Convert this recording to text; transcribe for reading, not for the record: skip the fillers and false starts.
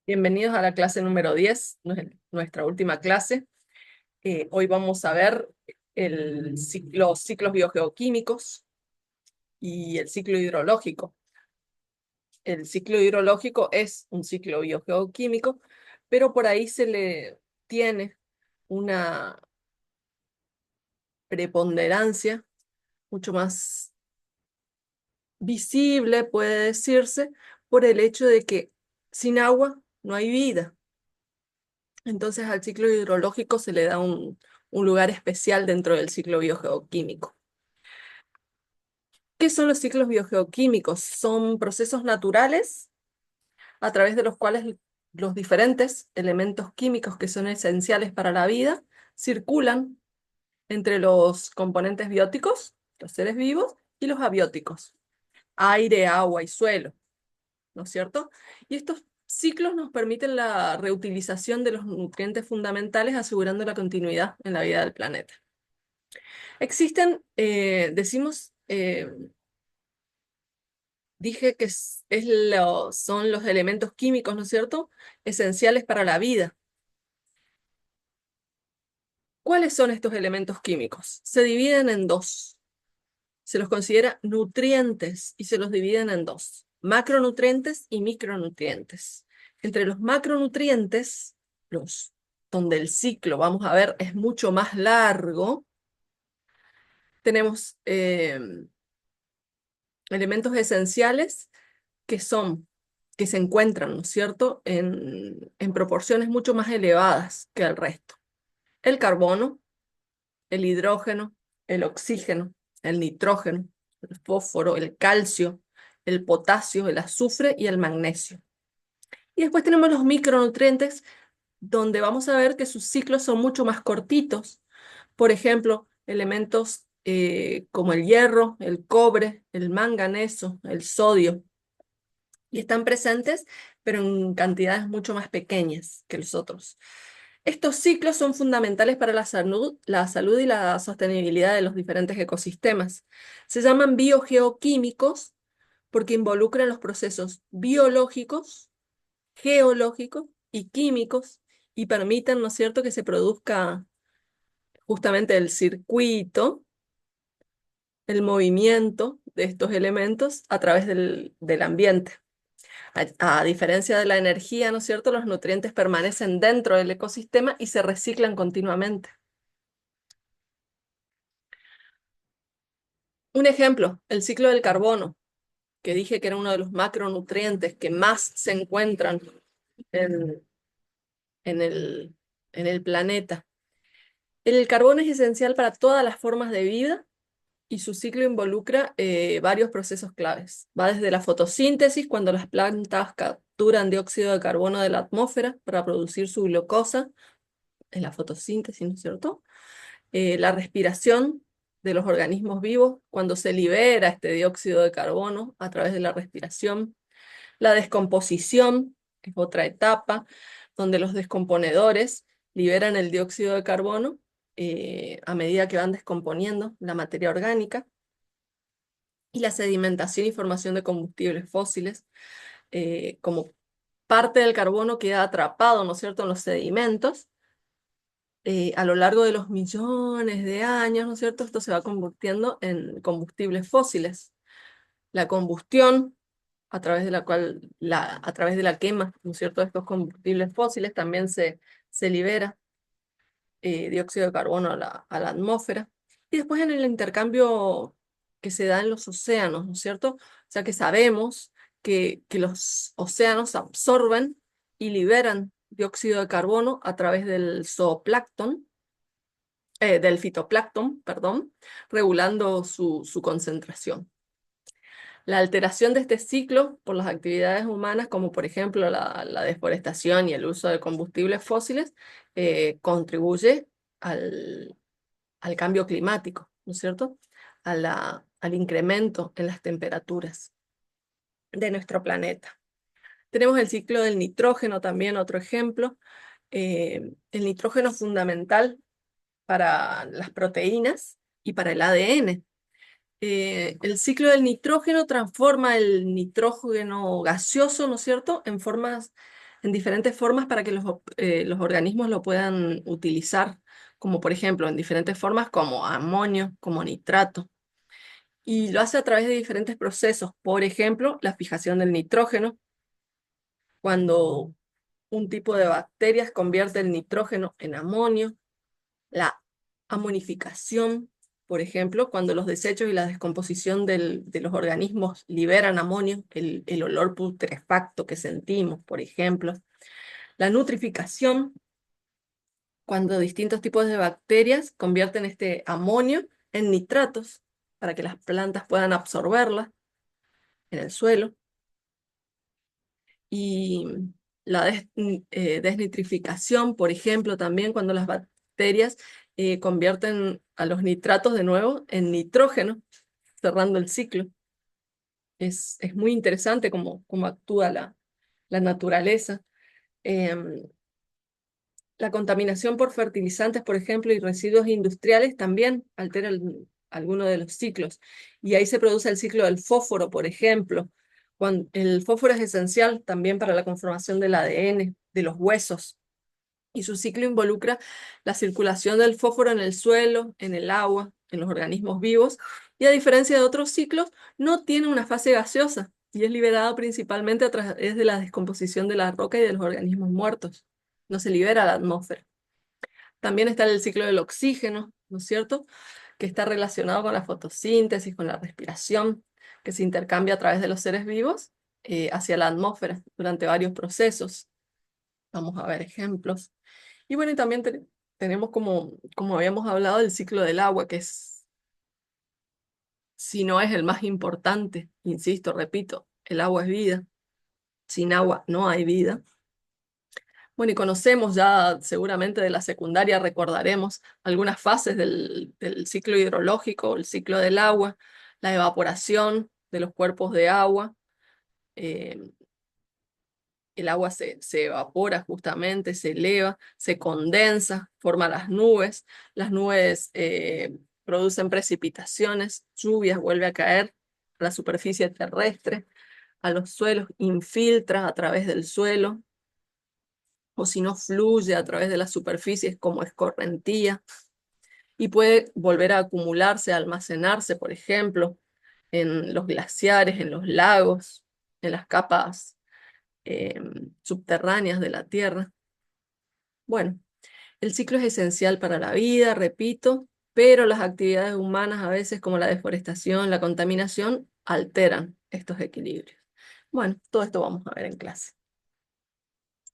Bienvenidos a la clase número 10, nuestra última clase. Hoy vamos a ver los ciclos biogeoquímicos y el ciclo hidrológico. El ciclo hidrológico es un ciclo biogeoquímico, pero por ahí se le tiene una preponderancia mucho más visible, puede decirse, por el hecho de que sin agua no hay vida. Entonces al ciclo hidrológico se le da un lugar especial dentro del ciclo biogeoquímico. ¿Qué son los ciclos biogeoquímicos? Son procesos naturales a través de los cuales los diferentes elementos químicos que son esenciales para la vida circulan entre los componentes bióticos, los seres vivos, y los abióticos, aire, agua y suelo, ¿no es cierto? Y estos ciclos nos permiten la reutilización de los nutrientes fundamentales, asegurando la continuidad en la vida del planeta. Existen, dije que son los elementos químicos, ¿no es cierto?, esenciales para la vida. ¿Cuáles son estos elementos químicos? Se dividen en dos. Se los considera nutrientes y se los dividen en dos: macronutrientes y micronutrientes. Entre los macronutrientes, los donde el ciclo, vamos a ver, es mucho más largo, tenemos elementos esenciales que que se encuentran, ¿no es cierto?, en proporciones mucho más elevadas que el resto. El carbono, el hidrógeno, el oxígeno, el nitrógeno, el fósforo, el calcio, el potasio, el azufre y el magnesio. Y después tenemos los micronutrientes, donde vamos a ver que sus ciclos son mucho más cortitos. Por ejemplo, elementos como el hierro, el cobre, el manganeso, el sodio, y están presentes, pero en cantidades mucho más pequeñas que los otros. Estos ciclos son fundamentales para la salud y la sostenibilidad de los diferentes ecosistemas. Se llaman biogeoquímicos porque involucran los procesos biológicos, geológicos y químicos, y permiten, ¿no es cierto?, que se produzca justamente el circuito, el movimiento de estos elementos a través del ambiente. A diferencia de la energía, ¿no es cierto?, los nutrientes permanecen dentro del ecosistema y se reciclan continuamente. Un ejemplo, el ciclo del carbono, que dije que era uno de los macronutrientes que más se encuentran en, en el, en el planeta. El carbono es esencial para todas las formas de vida y su ciclo involucra varios procesos claves. Va desde la fotosíntesis, cuando las plantas capturan dióxido de carbono de la atmósfera para producir su glucosa, en la fotosíntesis, ¿no es cierto? La respiración de los organismos vivos, cuando se libera este dióxido de carbono a través de la respiración. La descomposición, que es otra etapa, donde los descomponedores liberan el dióxido de carbono a medida que van descomponiendo la materia orgánica. Y la sedimentación y formación de combustibles fósiles, como parte del carbono queda atrapado, ¿no es cierto?, en los sedimentos. A lo largo de los millones de años, ¿no es cierto?, esto se va convirtiendo en combustibles fósiles. La combustión, a través de la quema, ¿no es cierto?, de estos combustibles fósiles, también se libera dióxido de carbono a a la atmósfera. Y después en el intercambio que se da en los océanos, ¿no es cierto? O sea que sabemos que los océanos absorben y liberan dióxido de carbono a través del zooplancton, del fitoplancton, perdón, regulando su concentración. La alteración de este ciclo por las actividades humanas, como por ejemplo la deforestación y el uso de combustibles fósiles, contribuye al, al cambio climático, ¿no es cierto? Al incremento en las temperaturas de nuestro planeta. Tenemos el ciclo del nitrógeno también, otro ejemplo. El nitrógeno es fundamental para las proteínas y para el ADN. El ciclo del nitrógeno transforma el nitrógeno gaseoso, ¿no es cierto?, en formas en diferentes formas para que los organismos lo puedan utilizar, como por ejemplo en diferentes formas como amonio, como nitrato. Y lo hace a través de diferentes procesos, por ejemplo, la fijación del nitrógeno, cuando un tipo de bacterias convierte el nitrógeno en amonio, la amonificación, por ejemplo, cuando los desechos y la descomposición de los organismos liberan amonio, el olor putrefacto que sentimos, por ejemplo. La nutrificación, cuando distintos tipos de bacterias convierten este amonio en nitratos para que las plantas puedan absorberla en el suelo. Y la desnitrificación, por ejemplo, también cuando las bacterias convierten a los nitratos de nuevo en nitrógeno, cerrando el ciclo. Es muy interesante cómo actúa la naturaleza. Em, la contaminación por fertilizantes, por ejemplo, y residuos industriales también altera alguno de los ciclos. Y ahí se produce el ciclo del fósforo, por ejemplo. El fósforo es esencial también para la conformación del ADN, de los huesos. Y su ciclo involucra la circulación del fósforo en el suelo, en el agua, en los organismos vivos. Y a diferencia de otros ciclos, no tiene una fase gaseosa y es liberado principalmente a través de la descomposición de la roca y de los organismos muertos. No se libera a la atmósfera. También está el ciclo del oxígeno, ¿no es cierto? Que está relacionado con la fotosíntesis, con la respiración, que se intercambia a través de los seres vivos hacia la atmósfera durante varios procesos. Vamos a ver ejemplos. Y bueno, y también tenemos como habíamos hablado, el ciclo del agua, que es, si no es el más importante, insisto, repito, el agua es vida. Sin agua no hay vida. Bueno, y conocemos ya seguramente de la secundaria, recordaremos algunas fases del ciclo hidrológico, el ciclo del agua, la evaporación de los cuerpos de agua. eh, el agua se evapora justamente, se eleva, se condensa, forma las nubes producen precipitaciones, lluvias, vuelve a caer a la superficie terrestre, a los suelos, infiltra a través del suelo, o si no fluye a través de las superficies como escorrentía, y puede volver a acumularse, a almacenarse, por ejemplo, en los glaciares, en los lagos, en las capas subterráneas de la Tierra. Bueno, el ciclo es esencial para la vida, repito, pero las actividades humanas a veces como la deforestación, la contaminación, alteran estos equilibrios. Bueno, todo esto vamos a ver en clase.